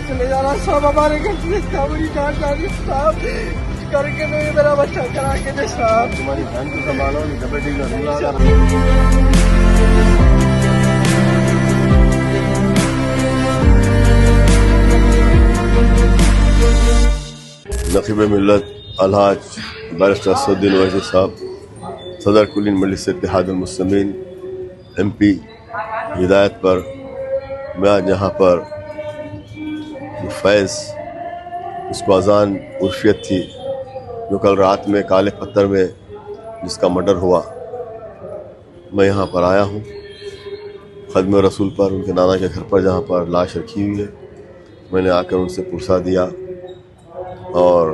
चले जाना साहब, हमारे घर से काबरी जान जानी साहब, करके नहीं मेरा बच्चा करा के दे साहब। तुम्हारी बहन को संभालो, डबल नकीब मिल्लत अलहाज बैरिस्टर असदुद्दीन ओवैसी साहब, सदर कुलीन मजलिस इत्तेहादुल मुस्लिमीन MP हिदायत पर मैं आज यहाँ पर फैज़, उसको अजान उर्फियत थी, जो कल रात में काले पत्थर में जिसका मर्डर हुआ, मैं यहाँ पर आया हूँ ख़द्म रसूल पर, उनके नाना के घर पर जहाँ पर लाश रखी हुई है। मैंने आकर उनसे पुरसा दिया और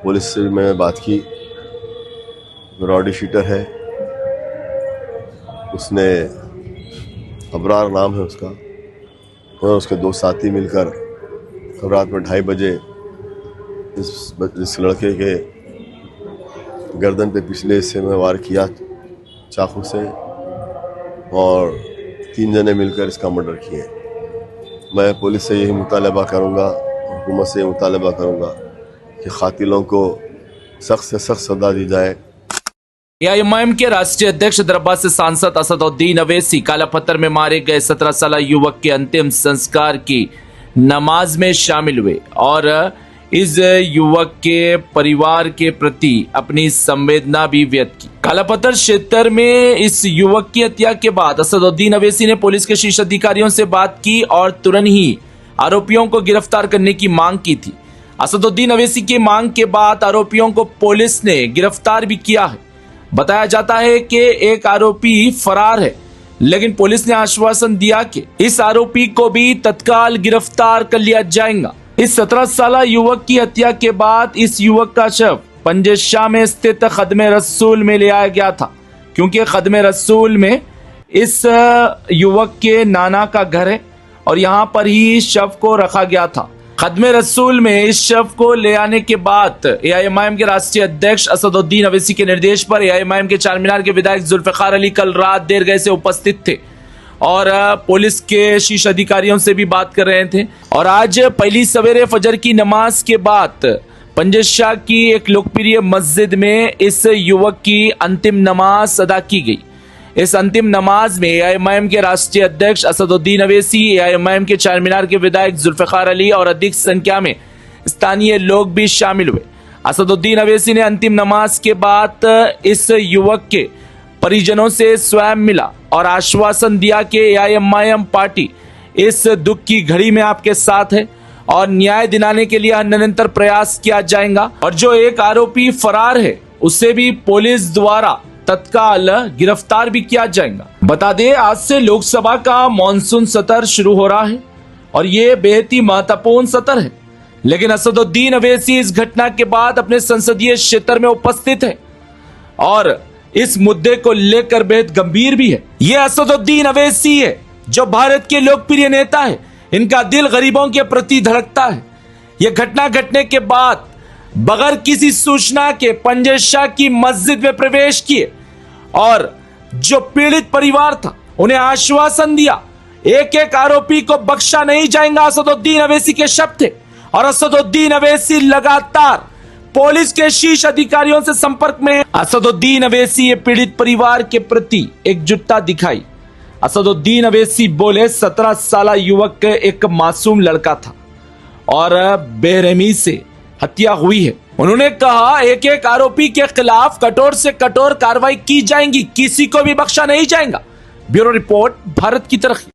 पुलिस से भी मैंने बात की। रॉडी शीटर है, उसने अबरार नाम है उसका, और उसके दो साथी मिलकर कल रात में 2:30 बजे इस लड़के के गर्दन पे पिछले हिस्से में वार किया चाकू से, और 3 जने मिलकर इसका मर्डर किए। मैं पुलिस से यही मुतालबा करूँगा, हुकूमत से यही मुतालबा करूँगा कि कातिलों को सख्त से सख्त सज़ा दी जाए। एआईएमआईएम के राष्ट्रीय अध्यक्ष दरबार से सांसद असदुद्दीन ओवैसी काला पत्थर में मारे गए 17 साल युवक के अंतिम संस्कार की नमाज में शामिल हुए और इस युवक के परिवार के प्रति अपनी संवेदना भी व्यक्त की। काला पत्थर क्षेत्र में इस युवक की हत्या के बाद असदुद्दीन ओवैसी ने पुलिस के शीर्ष अधिकारियों से बात की और तुरंत ही आरोपियों को गिरफ्तार करने की मांग की थी। असदुद्दीन ओवैसी की मांग के बाद आरोपियों को पुलिस ने गिरफ्तार भी किया है। बताया जाता है कि एक आरोपी फरार है, लेकिन पुलिस ने आश्वासन दिया कि इस आरोपी को भी तत्काल गिरफ्तार कर लिया जाएगा। इस 17 साल युवक की हत्या के बाद इस युवक का शव पंजेशाह में स्थित ख़द्म रसूल में ले आया गया था, क्योंकि ख़द्म रसूल में इस युवक के नाना का घर है और यहाँ पर ही शव को रखा गया था। ख़द्म रसूल में इस शव को ले आने के बाद एआईएमआईएम के राष्ट्रीय अध्यक्ष असदुद्दीन ओवैसी के निर्देश पर एआईएमआईएम के चारमीनार के विधायक जुल्फ़िकार अली कल रात देर गए से उपस्थित थे और पुलिस के शीर्ष अधिकारियों से भी बात कर रहे थे। और आज पहली सवेरे फजर की नमाज के बाद पंजेशाह की एक लोकप्रिय मस्जिद में इस युवक की अंतिम नमाज अदा की गई। इस अंतिम नमाज में एआईएमआईएम के राष्ट्रीय अध्यक्ष असदुद्दीन ओवैसी, एआईएमआईएम के चारमीनार के विधायक जुल्फ़िकार अली और अधिक संख्या में स्थानीय लोग भी शामिल हुए। असदुद्दीन ओवैसी ने अंतिम नमाज के बाद इस युवक के परिजनों से स्वयं मिला और आश्वासन दिया कि एआईएमआईएम पार्टी इस दुख की घड़ी में आपके साथ है और न्याय दिलाने के लिए निरंतर प्रयास किया जाएगा, और जो एक आरोपी फरार है उसे भी पुलिस द्वारा तत्काल गिरफ्तार भी किया जाएगा। बता दें, आज से लोकसभा का मॉनसून सत्र शुरू हो रहा है और ये बेहद ही महत्वपूर्ण सत्र है, लेकिन असदुद्दीन ओवैसी इस घटना के बाद अपने संसदीय क्षेत्र में उपस्थित है और इस मुद्दे को लेकर बेहद गंभीर भी है। ये असदुद्दीन ओवैसी है जो भारत के लोकप्रिय नेता है, इनका दिल गरीबों के प्रति धड़कता है। यह घटना घटने के बाद बगैर किसी सूचना के पंजेशाह की मस्जिद में प्रवेश किए और जो पीड़ित परिवार था उन्हें आश्वासन दिया एक एक आरोपी को बख्शा नहीं जाएगा। असदुद्दीन ओवैसी के शब्द थे और असदुद्दीन ओवैसी लगातार पुलिस के शीर्ष अधिकारियों से संपर्क में है। असदुद्दीन ओवैसी ये पीड़ित परिवार के प्रति एकजुटता दिखाई। असदुद्दीन ओवैसी बोले 17 साल युवक एक मासूम लड़का था और बेरहमी से हत्या हुई है। उन्होंने कहा एक एक आरोपी के खिलाफ कठोर से कठोर कार्रवाई की जाएगी, किसी को भी बख्शा नहीं जाएगा। ब्यूरो रिपोर्ट, भारत की तरक्की।